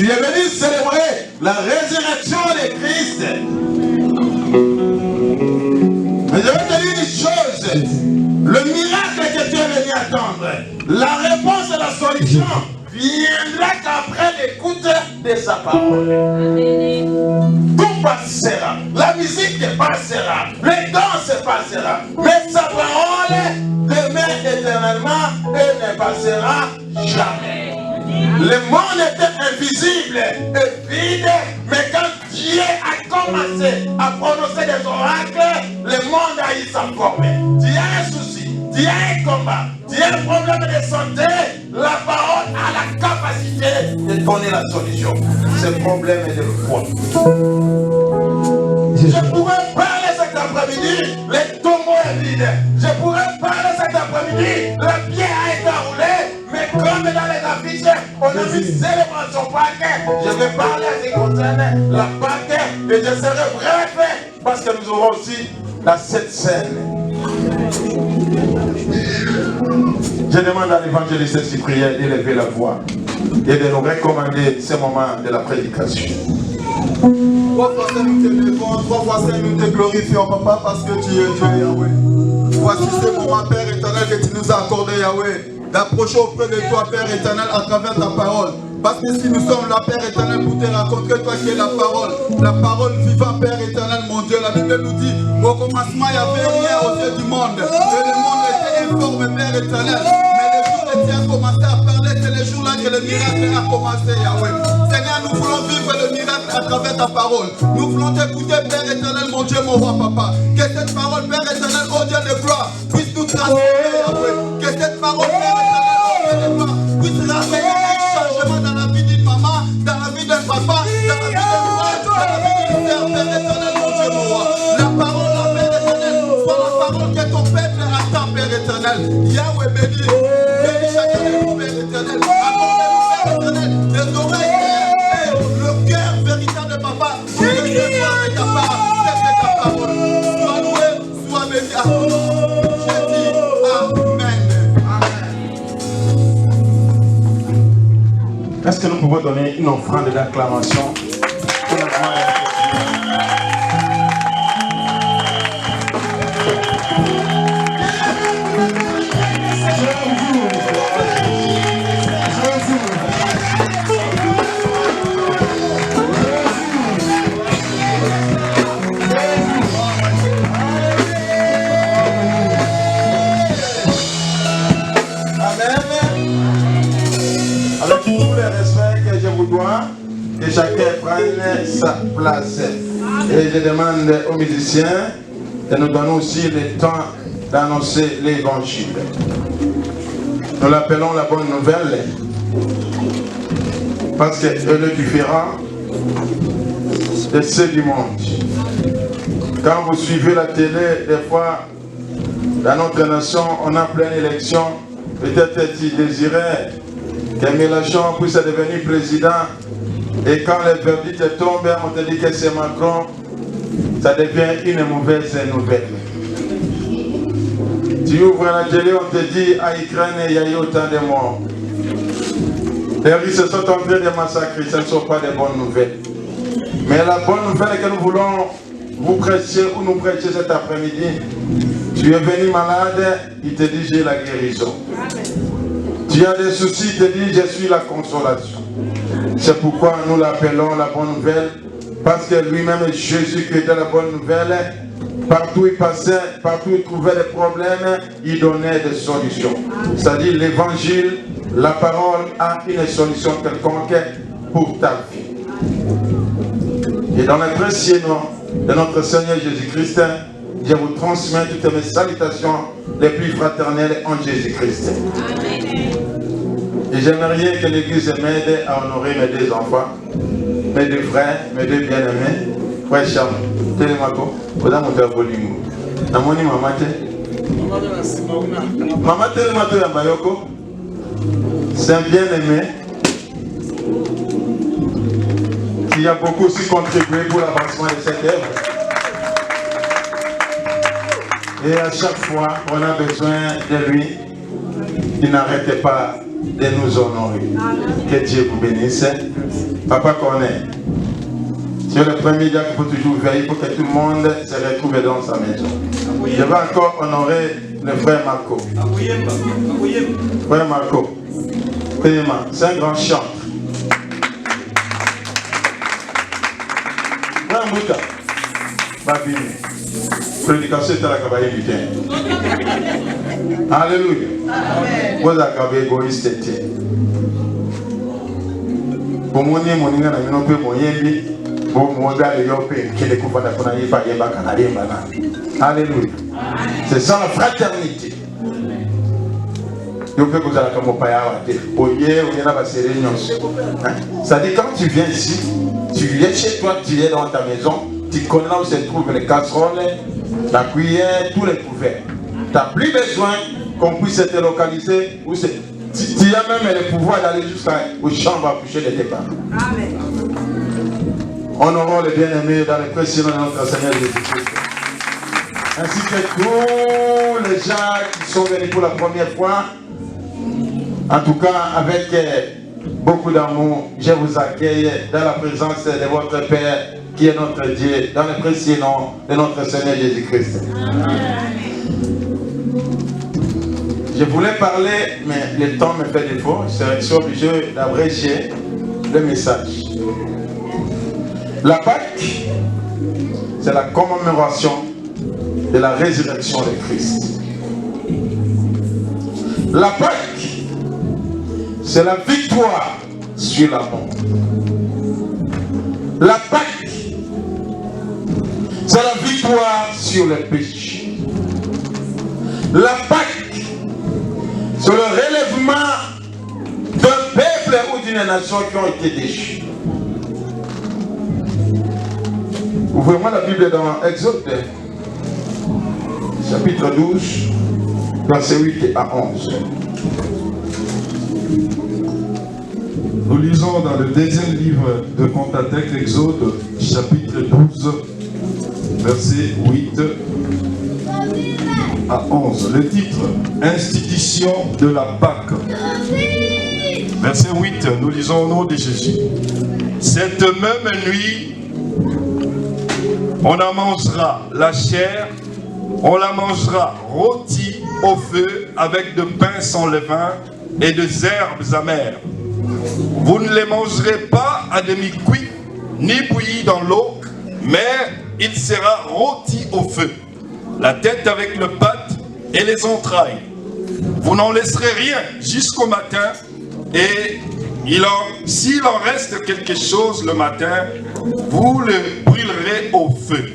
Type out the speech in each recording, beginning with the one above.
Tu es venu célébrer la résurrection de Christ. Mais je vais te dire une chose. Le miracle que tu es venu attendre, la réponse et la solution viendra qu'après l'écoute de sa parole. Tout passera. La musique passera. Les danses passera. Mais sa parole demeure éternellement et ne passera jamais. Le monde était invisible et vide, mais quand Dieu a commencé à prononcer des oracles, le monde a eu sa forme. Dieu a un souci, Dieu a un combat, Dieu a un problème de santé, la parole a la capacité de donner la solution. Ce problème est de foi. Je pourrais parler cet après-midi, le tombeau est vide. Je pourrais parler cet après-midi, la pierre a été roulée. Mais comme dans les affiches, on a mis célébration Pâques, je vais parler à ce qui concerne la Pâques et je serai bref parce que nous aurons aussi la Sainte Seine. Je demande à l'évangéliste Cyprien d'élever la voix et de nous recommander ce moment de la prédication. 3 fois 5 nous t'élevons, 3 fois 5 nous te glorifions, Papa, parce que tu es Dieu, Yahweh. Voici ce moment, Père éternel, que tu nous as accordé, Yahweh, d'approcher auprès de toi, Père éternel, à travers ta parole. Parce que si nous sommes là, Père éternel, pour te rencontrer, toi qui es la parole vivante, Père éternel, mon Dieu. La Bible nous dit, au commencement, il n'y avait rien aux yeux du monde. Et le monde était informe, Père éternel. Mais le jour où tu as commencé à parler, c'est le jour-là que le miracle a commencé, Yahweh. Seigneur, nous voulons vivre le miracle à travers ta parole. Nous voulons t'écouter, Père éternel, mon Dieu, mon roi, Papa. Que cette parole, Père éternel, oh Dieu de gloire, puisse nous transformer, Yahweh. Que cette parole, Père éternel, oh Dieu de gloire, puisse ramener un changement dans la vie d'une maman, dans la vie d'un papa, dans la vie d'un frère, dans la vie d'une sœur, Père éternel, mon Dieu, mon roi. La parole, la Père éternel, soit la parole que ton peuple attend, Père éternel. Yahweh, bénis chacun de nous, Père éternel. Accorde-nous, Père éternel, des oreilles claires, le cœur véritable de papa, pour recevoir ta parole, c'est ta parole. Sois loué, sois béni. Je dis Amen. Est-ce que nous pouvons donner une offrande d'acclamation pour la gloire et que chacun prenne sa place. Et je demande aux musiciens de nous donner aussi le temps d'annoncer l'évangile. Nous l'appelons la bonne nouvelle parce qu'elle est différente de ceux du monde. Quand vous suivez la télé, des fois, dans notre nation, on a plein d'élections. Peut-être tu désirais que Mélenchon puisse devenir président. Et quand le verdict tombe, on te dit que c'est Macron, ça devient une mauvaise nouvelle. Tu ouvres la télé, on te dit à Ukraine, il y a eu autant de morts. Les Russes se sont en train de massacrer, ce ne sont pas des bonnes nouvelles. Mais la bonne nouvelle que nous voulons vous prêcher ou nous prêcher cet après-midi, tu es venu malade, il te dit j'ai la guérison. Tu as des soucis, il te dit je suis la consolation. C'est pourquoi nous l'appelons la bonne nouvelle, parce que lui-même, Jésus qui était la bonne nouvelle, partout il passait, partout il trouvait des problèmes, il donnait des solutions. C'est-à-dire l'évangile, la parole a une solution quelconque pour ta vie. Et dans le précieux nom de notre Seigneur Jésus-Christ, je vous transmets toutes mes salutations les plus fraternelles en Jésus-Christ. Et j'aimerais bien que l'Église m'aide à honorer mes deux enfants, mes deux frères, mes deux bien-aimés. Frère Charles, Télémaco, vous avez mon volume. Namoni Mamate. Maman Télémaco Yambayoko, c'est un bien-aimé qui a beaucoup aussi contribué pour l'avancement de cette œuvre. Et à chaque fois qu'on a besoin de lui, il n'arrête pas de nous honorer. Que Dieu vous bénisse. Papa connaît. Sur le premier dia qu'il faut toujours veiller pour que tout le monde se retrouve dans sa maison. Je vais encore honorer le frère Marco. Frère Marco, c'est un grand chanteur. Frère Mouta, Babine, prédication est à la cabaye du temps. Alléluia. Vous avez égoïste. Pour moi, je suis alléluia. C'est ça la fraternité. Ça dit quand tu viens ici, tu es chez toi, tu es dans ta maison, tu connais où se trouvent les casseroles, la cuillère, tous les couverts. Tu n'as plus besoin qu'on puisse te localiser. Tu as même le pouvoir d'aller jusqu'aux chambres à coucher de tes parents. Amen. Honorons les bien-aimés dans le précieux nom de notre Seigneur Jésus-Christ. Ainsi que tous les gens qui sont venus pour la première fois. En tout cas, avec beaucoup d'amour, je vous accueille dans la présence de votre Père qui est notre Dieu, dans le précieux nom de notre Seigneur Jésus-Christ. Je voulais parler, mais le temps me fait défaut. Je suis obligé d'abréger le message. La Pâque, c'est la commémoration de la résurrection de Christ. La Pâque, c'est la victoire sur la mort. La Pâque, c'est la victoire sur le péché. La Pâque, c'est le relèvement d'un peuple ou d'une nation qui ont été déchus. Ouvrez-moi la Bible dans Exode, chapitre 12, versets 8 à 11. Nous lisons dans le deuxième livre de Pentateuque, Exode, chapitre 12, versets 8 à 11. Le titre, Institution de la Pâque. Verset 8, nous lisons au nom de Jésus. Cette même nuit, on en mangera la chair, on la mangera rôtie au feu avec de pain sans levain et des herbes amères. Vous ne les mangerez pas à demi-cuit, ni bouillis dans l'eau, mais il sera rôti au feu, la tête avec le pâte et les entrailles. Vous n'en laisserez rien jusqu'au matin, et s'il en reste quelque chose le matin, vous le brûlerez au feu.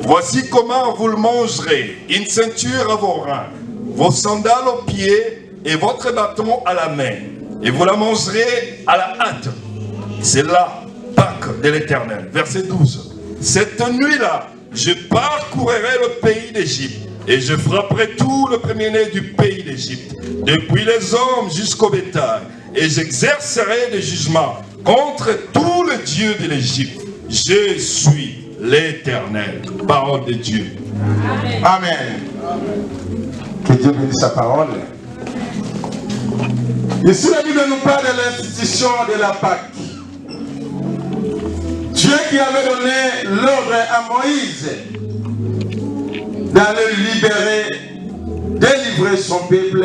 Voici comment vous le mangerez: une ceinture à vos reins, vos sandales aux pieds et votre bâton à la main. Et vous la mangerez à la hâte. C'est la Pâque de l'Éternel. Verset 12. Cette nuit-là, je parcourrai le pays d'Égypte et je frapperai tout le premier-né du pays d'Égypte, depuis les hommes jusqu'au bétail, et j'exercerai des jugements contre tout le Dieu de l'Égypte. Je suis l'Éternel. Parole de Dieu. Amen. Amen. Que Dieu bénisse sa parole. Ici, la Bible nous parle de l'institution de la Pâque. Dieu qui avait donné l'ordre à Moïse d'aller libérer, délivrer son peuple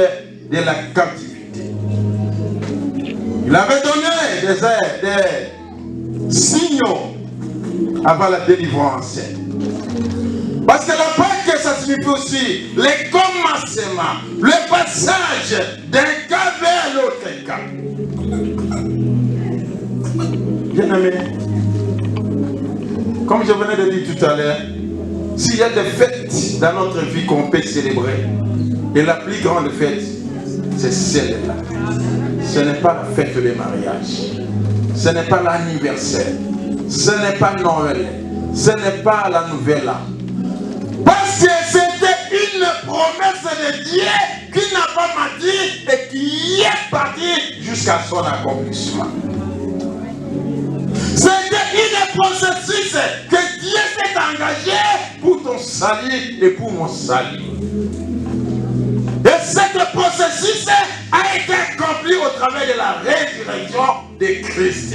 de la captivité. Il avait donné des signaux avant la délivrance. Parce que la Pâque, ça signifie aussi le commencement, le passage d'un cas vers l'autre cas. Bien aimé, comme je venais de dire tout à l'heure, s'il y a des fêtes dans notre vie qu'on peut célébrer, et la plus grande fête, c'est celle-là. Ce n'est pas la fête de mariage, ce n'est pas l'anniversaire, ce n'est pas Noël, ce n'est pas la nouvelle âme. Parce que c'était une promesse de Dieu qui n'a pas menti et qui est partie jusqu'à son accomplissement. C'était une processus que Dieu s'est engagé pour ton salut et pour mon salut. Et ce processus a été accompli au travers de la résurrection de Christ.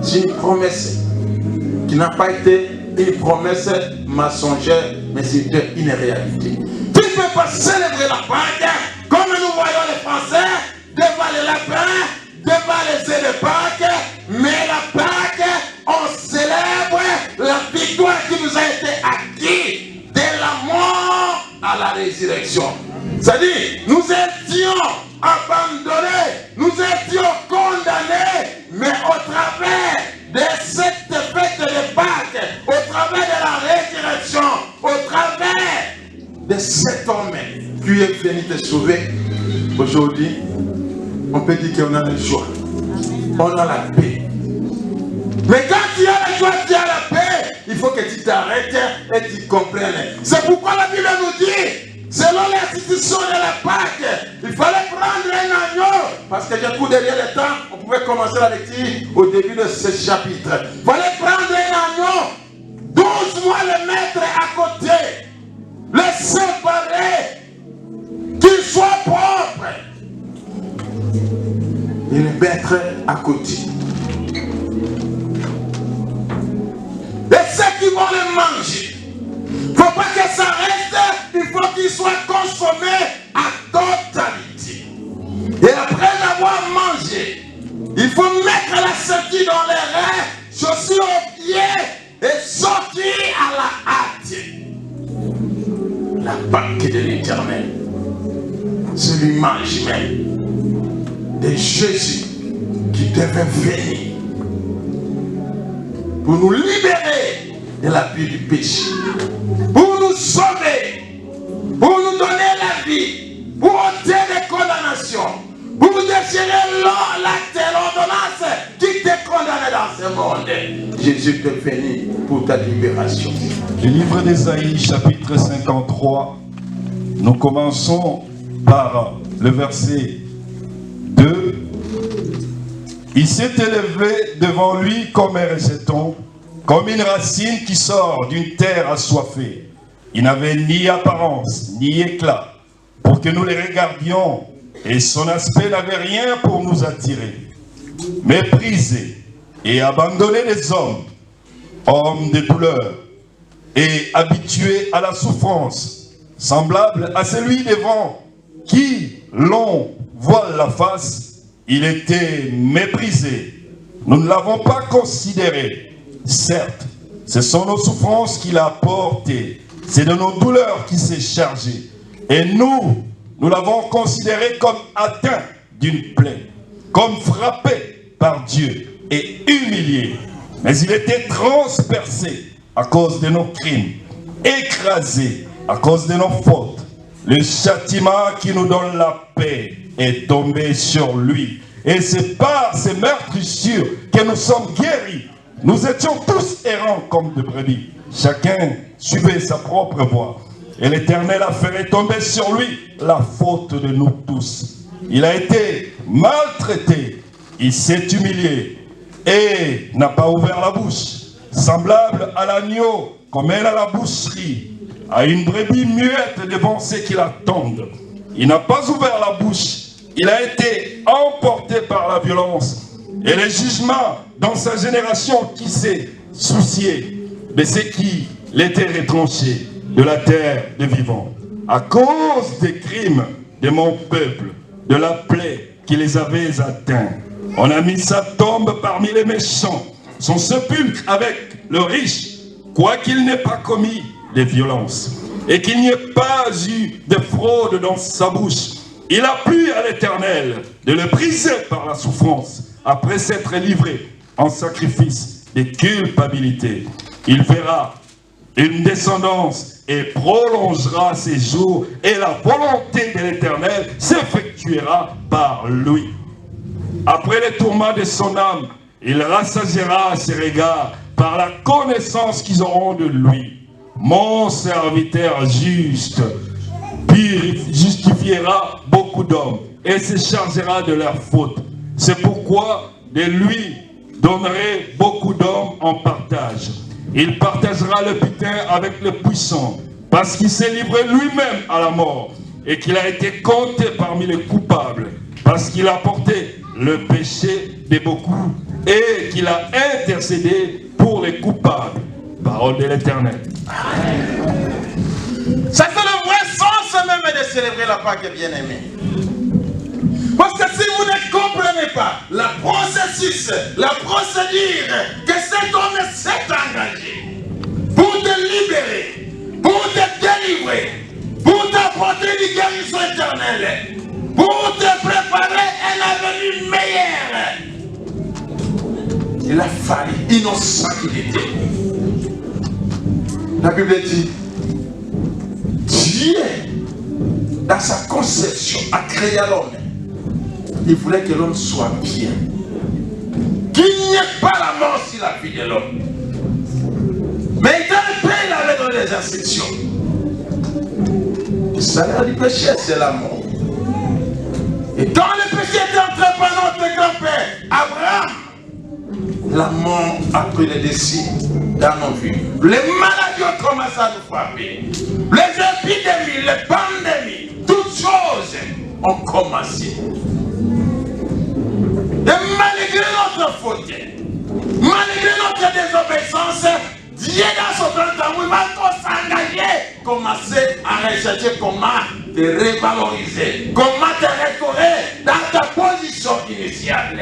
C'est une promesse qui n'a pas été une promesse mensongère, mais c'était une réalité. Tu ne peux pas célébrer la Pâque comme nous voyons les Français devant les lapins, devant les œufs de Pâques, mais la Pâque, on célèbre la victoire qui nous a été acquise de la mort à la résurrection. C'est-à-dire, nous étions abandonnés, nous étions condamnés, mais au travers de cette fête de Pâques, au travers de la résurrection, au travers de cet homme qui est venu te sauver, aujourd'hui, on peut dire qu'on a la joie, on a la paix. Mais quand tu as la joie, tu as la paix, il faut que tu t'arrêtes et tu comprennes. C'est pourquoi la Bible nous dit, selon l'institution de la Pâque, il fallait prendre un agneau. Parce que j'ai cours derrière le temps, on pouvait commencer la lecture au début de ce chapitre. Il fallait prendre un agneau, 12 mois le mettre à côté, le séparer, qu'il soit propre, et le mettre à côté. Et ceux qui vont le manger, il ne faut pas que ça reste, il faut qu'il soit consommé à totalité. Et après l'avoir mangé, il faut mettre la ceinture dans les reins, chaussures aux pieds et sortir à la hâte. La Pâque de l'Éternel, c'est l'image même de Jésus qui devait venir pour nous libérer de la vie du péché, pour nous sauver, pour nous donner la vie, pour ôter les condamnations, pour nous déchirer l'acte et l'ordonnance qui te condamnait dans ce monde. Jésus est venu pour ta libération. Le livre d'Ésaïe, chapitre 53, nous commençons par le verset 2. Il s'est élevé devant lui comme un rejeton, comme une racine qui sort d'une terre assoiffée. Il n'avait ni apparence, ni éclat, pour que nous les regardions, et son aspect n'avait rien pour nous attirer. Méprisé et abandonné des hommes, homme de douleur, et habitué à la souffrance, semblable à celui devant qui l'on voile la face. Il était méprisé. Nous ne l'avons pas considéré. Certes, ce sont nos souffrances qu'il a portées. C'est de nos douleurs qu'il s'est chargé. Et nous l'avons considéré comme atteint d'une plaie, comme frappé par Dieu et humilié. Mais il était transpercé à cause de nos crimes, écrasé à cause de nos fautes. Le châtiment qui nous donne la paix est tombé sur lui. Et c'est par ces meurtrissures que nous sommes guéris. Nous étions tous errants comme de brebis. Chacun suivait sa propre voie. Et l'Éternel a fait tomber sur lui la faute de nous tous. Il a été maltraité. Il s'est humilié et n'a pas ouvert la bouche. Semblable à l'agneau qu'on mène à la boucherie, à une brebis muette devant ceux qui l'attendent. Il n'a pas ouvert la bouche. Il a été emporté par la violence et le jugement dans sa génération qui s'est soucié de ceux qui l'étaient retranchés de la terre des vivants. À cause des crimes de mon peuple, de la plaie qui les avait atteints, on a mis sa tombe parmi les méchants, son sépulcre avec le riche, quoiqu'il n'ait pas commis de violence et qu'il n'y ait pas eu de fraude dans sa bouche. Il a plu à l'Éternel de le briser par la souffrance après s'être livré en sacrifice de culpabilité. Il verra une descendance et prolongera ses jours et la volonté de l'Éternel s'effectuera par lui. Après les tourments de son âme, il rassasiera ses regards par la connaissance qu'ils auront de lui. Mon serviteur juste justifiera beaucoup d'hommes et se chargera de leurs fautes. C'est pourquoi de lui donnerai beaucoup d'hommes en partage. Il partagera le butin avec le puissant, parce qu'il s'est livré lui-même à la mort et qu'il a été compté parmi les coupables, parce qu'il a porté le péché de beaucoup et qu'il a intercédé pour les coupables. Parole de l'Éternel. Ça c'est le vrai sens même de célébrer la Pâque, bien-aimé. Parce que si vous ne comprenez pas la processus, la procédure que cet homme s'est engagé pour te libérer, pour te délivrer, pour t'apporter une guérison éternelle, pour te préparer un avenir meilleur, il a fallu innocent qu'il était. La Bible dit, Dieu, dans sa conception, a créé l'homme. Il voulait que l'homme soit bien. Qu'il n'y ait pas la mort sur la vie de l'homme. Mais dans le pays, il avait donné des instructions. Le salaire du péché, c'est la mort. Et quand le péché était entré par notre grand-père, Abraham, la mort a pris le dessus dans nos vies. Les maladies ont commencé à nous frapper. Les épidémies, les pandémies, toutes choses ont commencé. Et malgré notre faute, malgré notre désobéissance, Dieu dans son grand amour va s'engager, commencer à rechercher comment te revaloriser, comment te restaurer dans ta position initiale.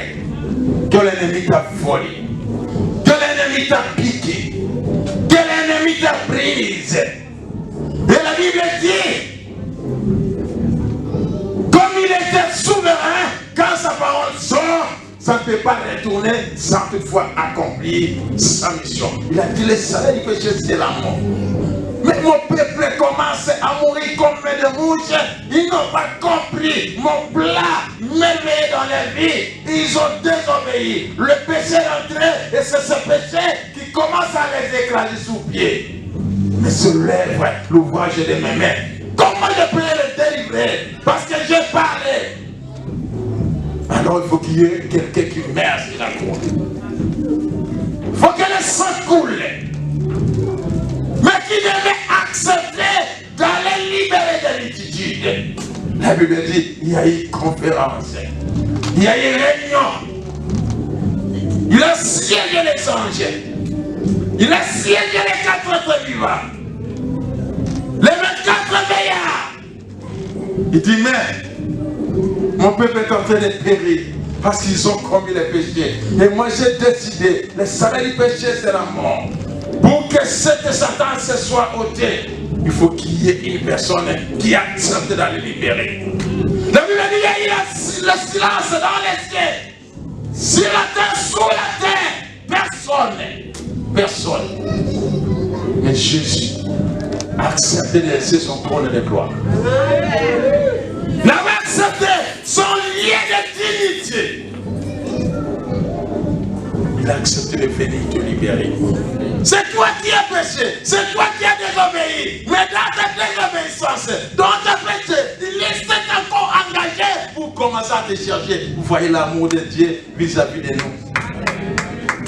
Que l'ennemi t'a volé, que l'ennemi t'a piqué, que l'ennemi t'a prise. Et la Bible dit, comme il était souverain, quand sa parole sort, ça ne peut pas retourner sans toutefois accomplir sa mission. Il a dit, le salaire du péché, c'est la mort. Mais mon peuple commence à mourir comme des mouches. Ils n'ont pas compris mon plat m'éveillé dans leur vie. Ils ont désobéi. Le péché est entré et c'est ce péché qui commence à les écraser sous pied. Mais se lève l'ouvrage de mes mains. Comment je peux le délivrer? Parce que j'ai parlé. Alors il faut qu'il y ait quelqu'un qui meurt sur la croix. Il faut que le sang coule. Mais qui devait accepter d'aller libérer de l'attitude. La Bible dit, il y a eu conférence. Il y a eu réunion. Il a siégé les anges. Il a siégé les 4 êtres vivants. Les 24 veillards. Il dit, mais mon peuple est en train de périr parce qu'ils ont commis les péchés. Et moi j'ai décidé, le salaire du péché c'est la mort. Pour que cette sentence soit ôtée, il faut qu'il y ait une personne qui accepte d'aller libérer. La Bible dit, il y a le silence dans les cieux, sur la terre, sous la terre, personne. Mais Jésus a accepté de laisser son trône de gloire. Il avait accepté son lien de dignité. Il a accepté de venir te libérer. C'est toi qui as péché, c'est toi qui as désobéi. Mais dans ta désobéissance, dans ta péché, il est encore engagé pour commencer à te chercher. Vous voyez l'amour de Dieu vis-à-vis de nous.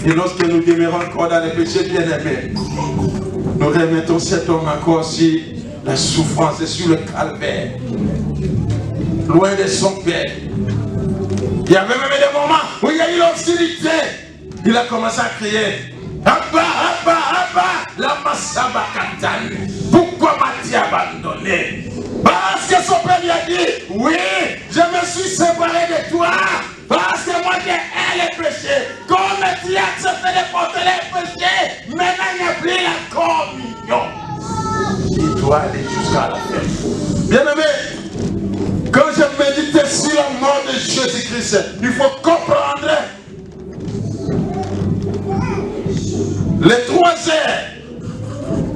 Et lorsque nous demeurons encore dans les péchés bien-aimés, nous remettons cet homme encore sur la souffrance et sur le calvaire. Loin de son père. Il y avait même des moments où il y a eu l'hostilité. Il a commencé à crier, Abba, Abba, Abba, la Massaba Katan. Pourquoi m'as-tu abandonné? Parce que son père lui a dit, oui, je me suis séparé de toi. Parce que moi j'ai les péchés. Comme tu as accepté de porter les péchés, maintenant il n'y a plus la communion. Il doit aller jusqu'à la fin. Bien aimé, quand je médite sur la mort de Jésus-Christ, il faut comprendre les 3 heures,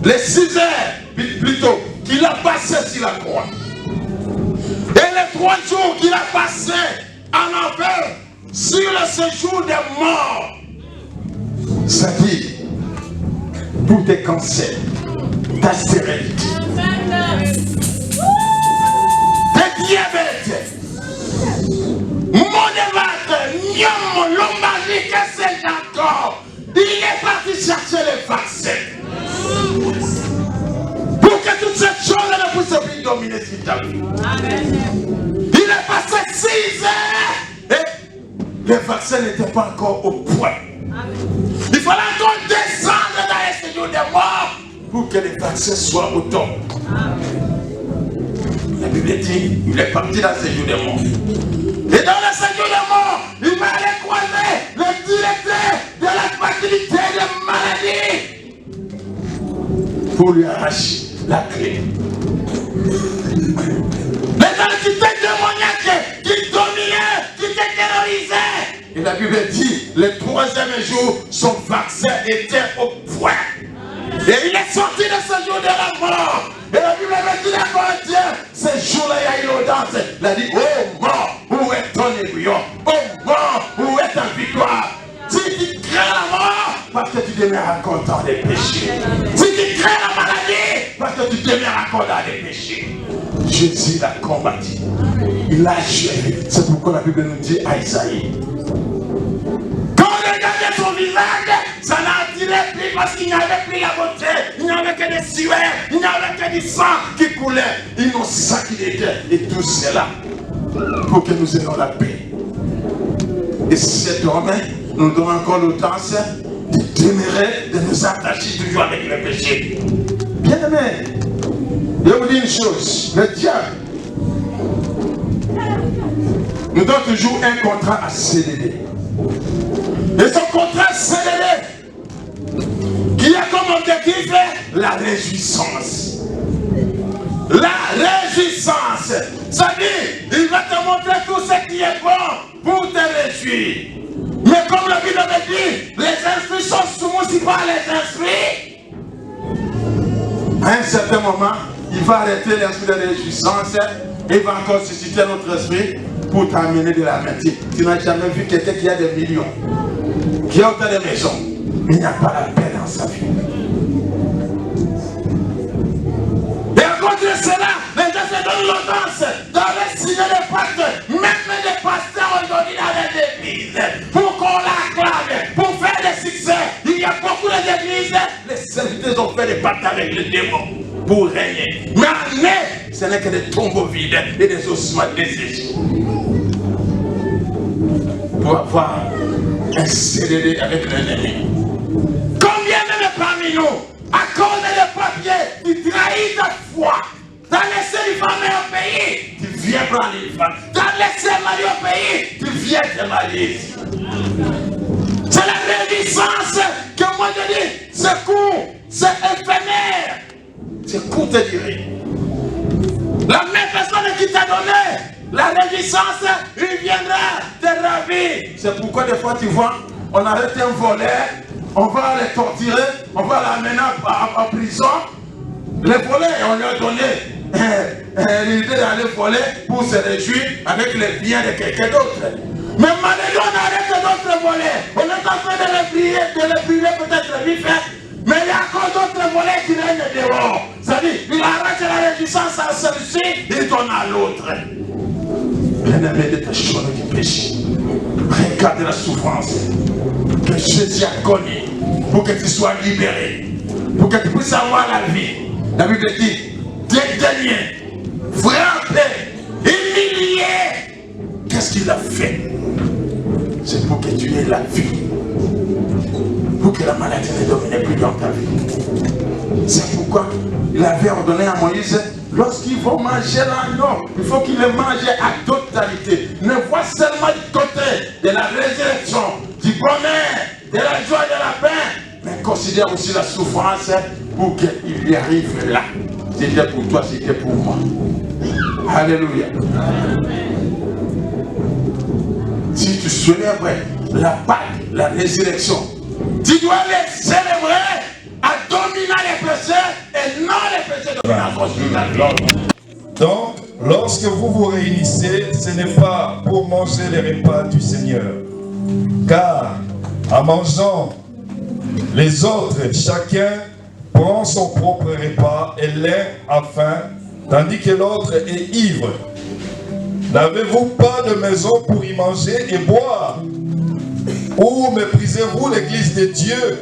les 6 heures plutôt, qu'il a passé sur la croix. Et les 3 jours qu'il a passé en enfer sur le séjour des morts. Ça dit, tous tes cancers, ta stérilité, tes diabètes, mon débat, niom, lombalgie, que sais-je encore. Il est parti chercher les vaccins. Pour que toutes ces choses ne puissent plus dominer sur ta vie. Il est passé 6 heures. Et les vaccins vaccin n'était pas encore au point. Il fallait encore descendre dans les séjours des morts pour que les vaccins soient au top. La Bible dit, il est parti dans le séjour des morts. Et dans le séjour des morts, il va aller croiser le directeur de la facilité de maladie pour lui arracher la clé. Les entités démoniaques qui dominaient, qui te terrorisaient. Et la Bible dit, le 3e jour, son vaccin était au point. Et il est sorti de ce jour de la mort. Et la Bible me dit d'accord, Dieu, ce jour-là, il y a une audience. Il a dit, oh mort, où est ton aiguillon? Oh mort, où est ta victoire? Si tu crains la mort, parce que tu demeures encore dans les péchés. Si tu crains la maladie, parce que tu demeures encore dans les péchés. Jésus l'a combattu. Il l'a géré. C'est pourquoi la Bible nous dit à Isaïe. Quand on regardait son visage, ça n'attirait plus parce qu'il n'y avait plus la beauté. Il n'y avait que des sueurs, il n'y avait que du sang qui coulait. Innocent qu'il était. Et tout cela pour que nous ayons la paix. Et cet homme nous donne encore l'audace de demeurer, de nous attacher toujours avec le péché. Bien aimé, je vous dis une chose, le diable nous donne toujours un contrat à CDD. Et son contrat CDD, qui a comme objectif la réjouissance. La réjouissance. Ça dit, il va te montrer tout ce qui est bon pour te réjouir. Mais comme la Bible me dit, les esprits sont soumis par les esprits. À un certain moment, il va arrêter l'esprit de réjouissance et il va encore susciter notre esprit pour t'amener de la main. Tu n'as jamais vu quelqu'un qui a des millions, qui a autant de maisons, mais il n'y a pas la paix dans sa vie. Et à cause de cela, les gens se donnent l'audience d'aller signer des pactes, même des pasteurs aujourd'hui dans les églises, pour qu'on l'acclame, pour faire des succès. Il y a beaucoup d'églises, les serviteurs ont fait des pactes avec les démons pour régner. Mais ce n'est que des tombeaux vides et des ossements desséchés. Pour avoir un CDD avec l'ennemi. Combien même parmi nous, à cause des papiers, tu trahis ta foi. Tu as laissé une femme au pays, tu viens prendre une femme. Tu as laissé un mari au pays, tu viens te marier ici. C'est la réjouissance que moi je dis, c'est court, c'est éphémère. C'est court te dire. La même personne qui t'a donné la réjouissance, il viendra te ravir. C'est pourquoi des fois tu vois, on arrête un voleur, on va le torturer, on va l'amener en prison. Les voleurs, on lui a donné l'idée d'aller voler pour se réjouir avec les biens de quelqu'un d'autre. Mais malgré on arrête d'autres voleurs. On est en train de les brûler peut-être vite fait. Mais il y a encore d'autres volets qui règnent dehors. C'est-à-dire, il arrête la réjouissance à celui-ci, il donne à l'autre. Bien-aimé de tes choses du péché, regarde la souffrance que Jésus a connue pour que tu sois libéré, pour que tu puisses avoir la vie. La Bible dit, dédaigner, frapper, humilier. Qu'est-ce qu'il a fait? C'est pour que tu aies la vie. Pour que la maladie ne domine plus dans ta vie. C'est pourquoi il avait ordonné à Moïse, lorsqu'ils vont manger l'agneau, il faut qu'ils le mangent à totalité. Ne vois seulement du côté de la résurrection, du bonheur, de la joie, de la paix, mais considère aussi la souffrance pour qu'il y arrive là. C'était pour toi, c'était pour moi. Alléluia. Si tu célèbres la Pâque, la résurrection, tu dois les célébrer à dominer les péchés et non les péchés de la constitution. Donc, lorsque vous vous réunissez, ce n'est pas pour manger les repas du Seigneur. Car, en mangeant les autres, chacun prend son propre repas et l'un a faim, tandis que l'autre est ivre. N'avez-vous pas de maison pour y manger et boire? Ou méprisez-vous l'église de Dieu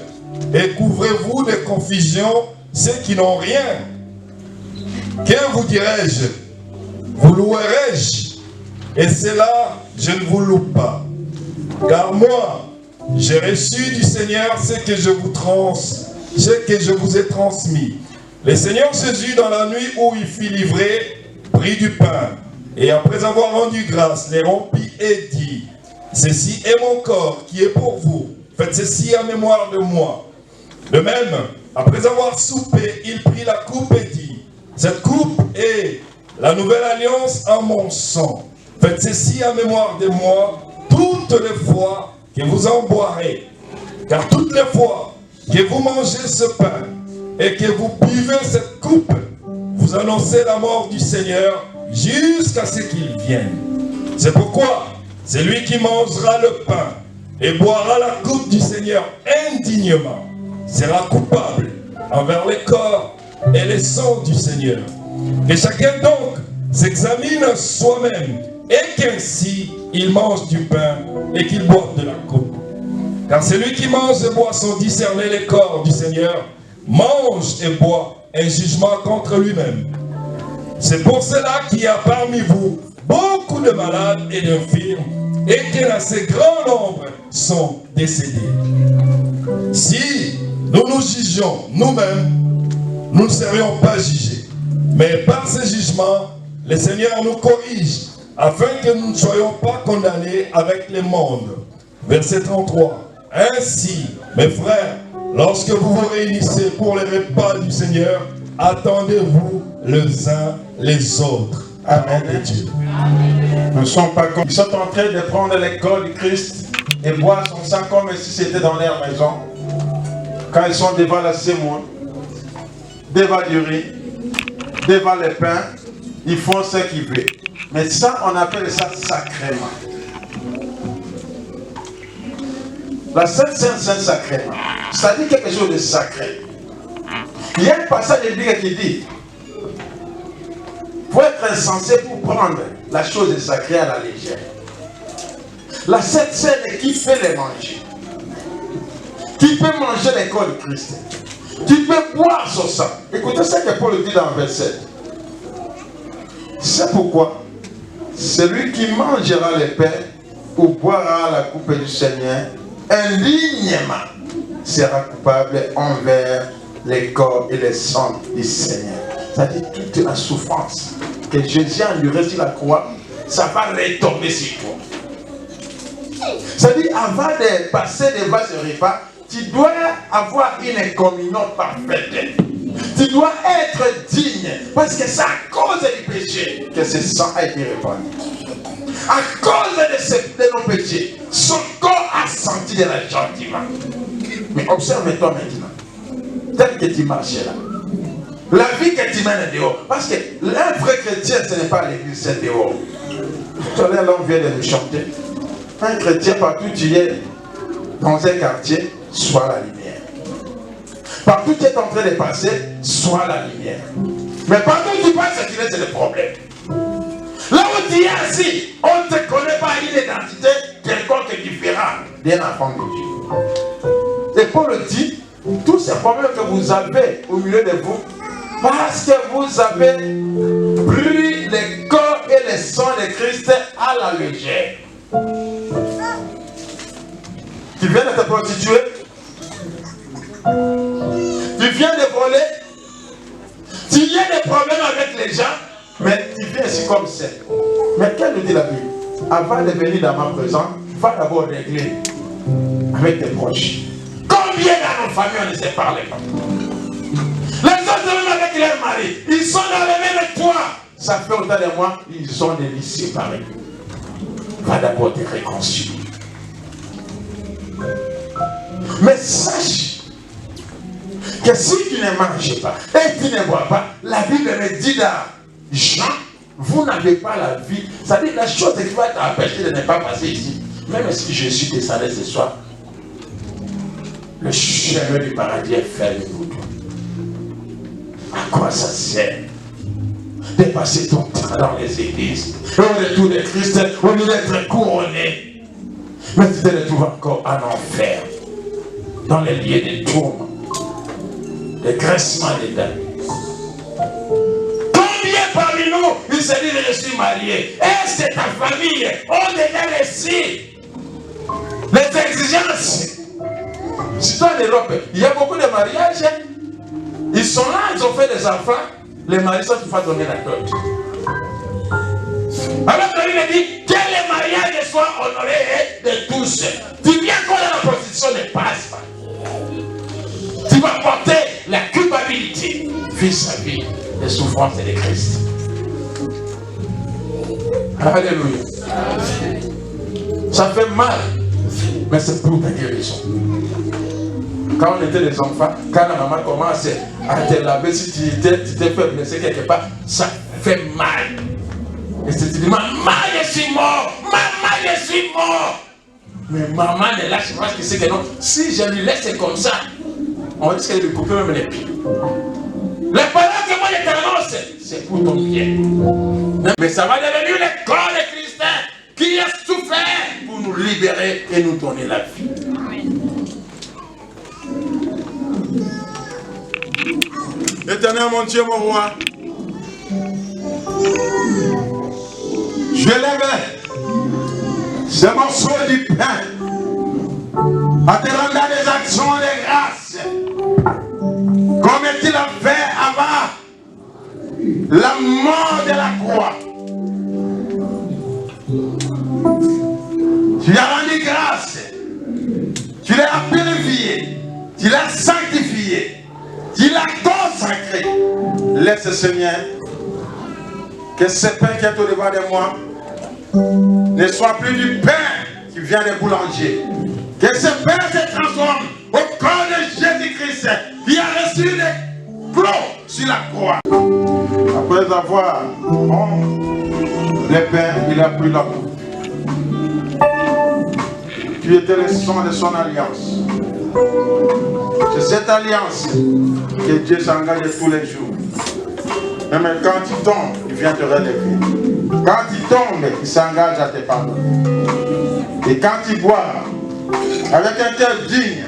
et couvrez-vous de confusion ceux qui n'ont rien? Que vous dirai-je? Vous louerai-je? Et cela, je ne vous loue pas. Car moi, j'ai reçu du Seigneur ce que je vous ai transmis. Le Seigneur Jésus, dans la nuit où il fut livré, prit du pain, et après avoir rendu grâce, les rompit et dit, « Ceci est mon corps qui est pour vous. Faites ceci en mémoire de moi. » De même, après avoir soupé, il prit la coupe et dit, « Cette coupe est la nouvelle alliance en mon sang. Faites ceci en mémoire de moi toutes les fois que vous en boirez. Car toutes les fois que vous mangez ce pain et que vous buvez cette coupe, vous annoncez la mort du Seigneur jusqu'à ce qu'il vienne. C'est pourquoi celui qui mangera le pain et boira la coupe du Seigneur indignement sera coupable envers le corps et le sang du Seigneur. Que chacun donc s'examine soi-même et qu'ainsi il mange du pain et qu'il boive de la coupe. Car celui qui mange et boit sans discerner le corps du Seigneur mange et boit un jugement contre lui-même. C'est pour cela qu'il y a parmi vous beaucoup de malades et d'infirmes et qu'un assez grand nombre sont décédés. Si nous nous jugions nous-mêmes, nous ne serions pas jugés. Mais par ce jugement, le Seigneur nous corrige afin que nous ne soyons pas condamnés avec le monde. Verset 33. Ainsi, mes frères, lorsque vous vous réunissez pour les repas du Seigneur, attendez-vous les uns les autres. Amen. Dieu. Nous ne sommes pas comme ils sont en train de prendre le corps du Christ et boire son sang comme si c'était dans leur maison. Quand ils sont devant la sémoune, devant du riz, devant le pain, ils font ce qu'ils veulent. Mais ça, on appelle ça sacrément. La Sainte Sacrément, ça dit quelque chose de sacré. Il y a un passage de Bible qui dit, il faut être insensé pour prendre la chose sacrée à la légère. La Sainte Seine qui peut les manger, qui peut manger le corps de Christ, qui peut boire son sang. Écoutez ce que Paul dit dans le verset. C'est pourquoi celui qui mangera le pain ou boira la coupe du Seigneur indignement sera coupable envers les corps et les sang du Seigneur. C'est-à-dire toute la souffrance que Jésus a endurée sur la croix, ça va retomber sur toi. C'est-à-dire avant de passer devant ce repas, tu dois avoir une communion parfaite. Tu dois être digne parce que c'est à cause du péché que ce sang a été répandu. À cause de nos péchés, son corps a senti de la châtiment. Mais observe-toi maintenant, tel que tu marches là, la vie que tu mènes dehors, parce que l'un vrai chrétien, ce n'est pas l'église, c'est dehors. Tout à l'heure, là, on vient de le chanter. Un chrétien, partout où tu es, dans un quartier, soit la lumière. Partout où tu es en train de passer, soit la lumière. Mais partout où tu passes, c'est le problème. Là où tu es assis, on ne te connaît pas une identité quelconque différente d'un enfant de Dieu. Et Paul dit, tous ces problèmes que vous avez au milieu de vous, parce que vous avez pris le corps et le sang de Christ à la légère. Tu viens de te prostituer, tu viens de voler, tu viens des problèmes avec les gens, mais tu viens ici comme ça. Mais qu'elle nous dit la Bible? Avant de venir dans ma présence, va d'abord régler avec tes proches. Combien dans nos familles on ne se parle pas? Les autres même avec leur mari, ils sont dans le même toit. Ça fait autant de mois, ils ont des vies séparées. Va d'abord te réconcilier. Mais sache que si tu ne manges pas et tu ne bois pas, la Bible me dit dans Jean, vous n'avez pas la vie. C'est-à-dire la chose qui va t'empêcher de ne pas passer ici. Même si je suis descendu ce soir, le chemin du paradis est fermé pour toi. À quoi ça sert de passer ton temps dans les églises, au retour de Christ, au lieu d'être couronné, mais tu te retrouves encore en enfer, dans les lieux de tourment, de graissement des dents. Combien parmi nous, ils se disent je suis marié? Est-ce que ta famille ont déjà réussi? exigences. Surtout en Europe, il y a beaucoup de mariages. Ils sont là, ils ont fait des enfants. Les maris sont toutefois donner la dot. Alors que lui dit que les mariages soient honorés de tous. Tu viens quand la prostitution ne passe pas. Tu vas porter la culpabilité vis-à-vis des souffrances de Christ. Alléluia. Ça fait mal, mais c'est pour ta guérison. Quand on était des enfants, quand la maman commence à te laver, si tu t'es fait blesser quelque part, ça fait mal. Et tu te dis, maman, je suis mort, maman, je suis mort. Mais maman ne lâche pas parce qu'il sait que non, si je lui laisse comme ça, on risque de lui couper même les pieds. Les paroles que moi je t'annonce, c'est pour ton bien. Mais ça va devenir le corps de Christ qui a souffert pour nous libérer et nous donner la vie. Éternel, mon Dieu, mon roi, je lève ce morceau du pain à te rendre des actions de grâce, comme il a fait avant la mort de la croix. Tu as rendu grâce, tu l'as purifié, tu l'as sanctifié, tu l'as consacré. Laisse, Seigneur, que ce pain qui est au devant de moi ne soit plus du pain qui vient des boulangers. Que ce pain se transforme au corps de Jésus-Christ qui a reçu les clous sur la croix. Après avoir le pain, il a pris la coupe. Tu étais le sang de son alliance. C'est cette alliance que Dieu s'engage tous les jours. Même quand tu tombes, il vient te relever. Quand tu tombes, il s'engage à te pardonner. Et quand tu bois, avec un cœur digne,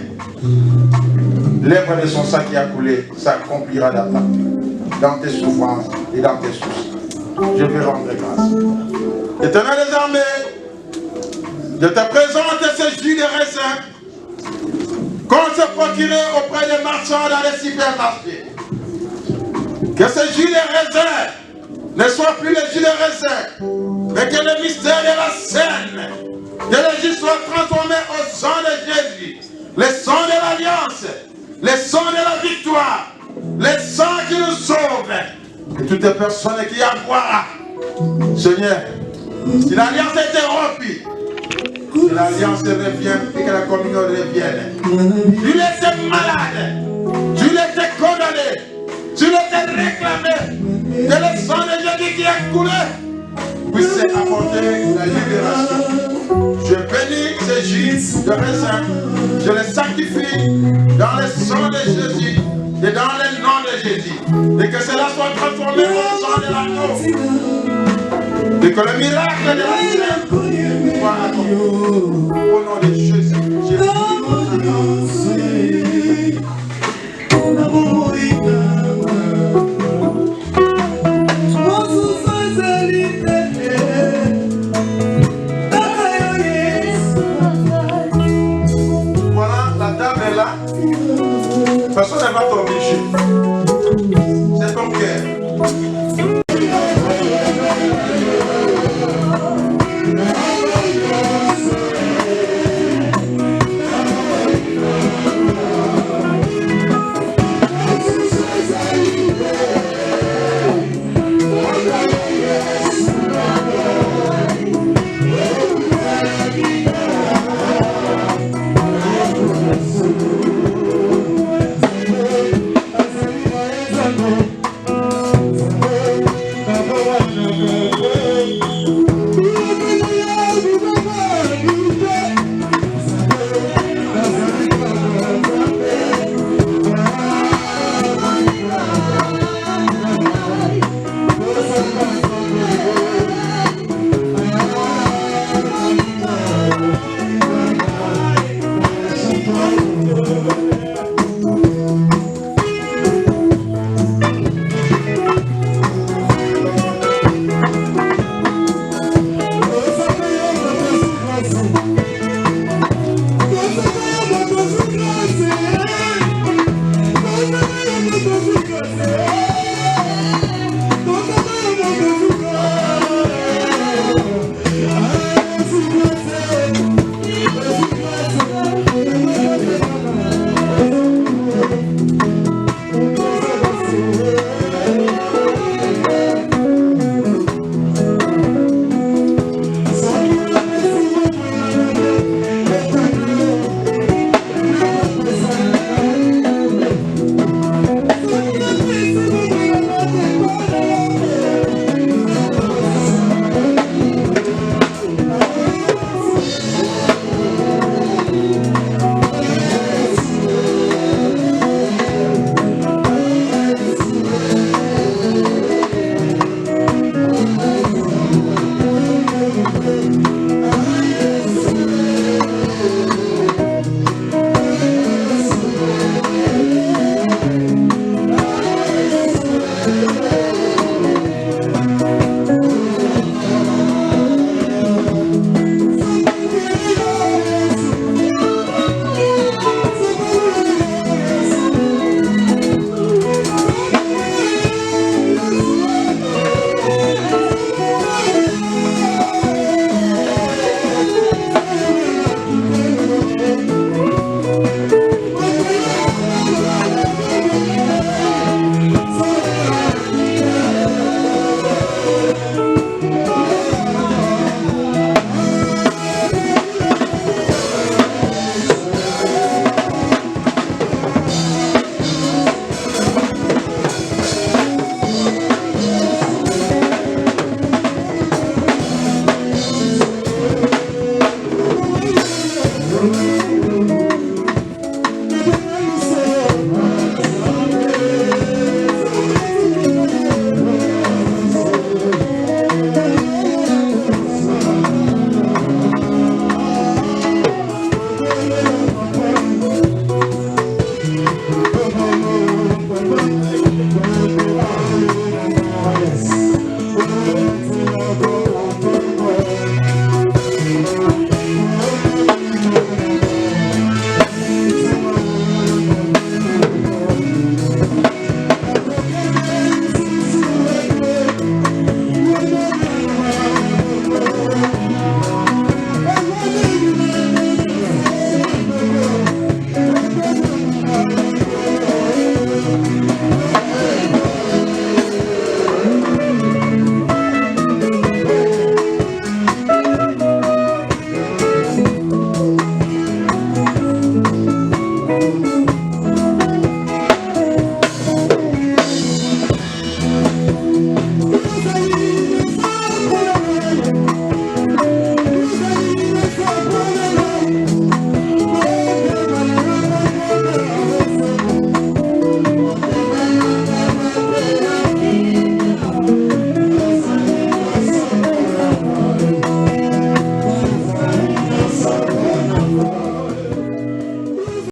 l'œuvre de son sang qui a coulé s'accomplira dans tes souffrances et dans tes soucis. Je vais rendre grâce. Éternel des armées, je te présente ce jus de raisin qu'on se procurait auprès des marchands dans les supermarchés. Que ce jus de raisin ne soit plus le jus de raisin, mais que le mystère de la scène, que le jus soit transformé au sang de Jésus, le sang de l'alliance, le sang de la victoire, le sang qui nous sauve. Et toutes les personnes qui en croira, Seigneur, si l'alliance est interrompue, que l'alliance revienne et que la communion revienne. Tu l'étais malade, tu l'étais condamné, tu l'étais réclamé, que le sang de Jésus qui a coulé puisse apporter la libération. Je bénis ce jus de raisin, je le sanctifie dans le sang de Jésus et dans le nom de Jésus, et que cela soit transformé au sang de l'agneau, et que le miracle de la scène soit accompli. Au nom de Jésus, voilà, la table est là. Personne ne va t'obliger. C'est ton cœur. nous.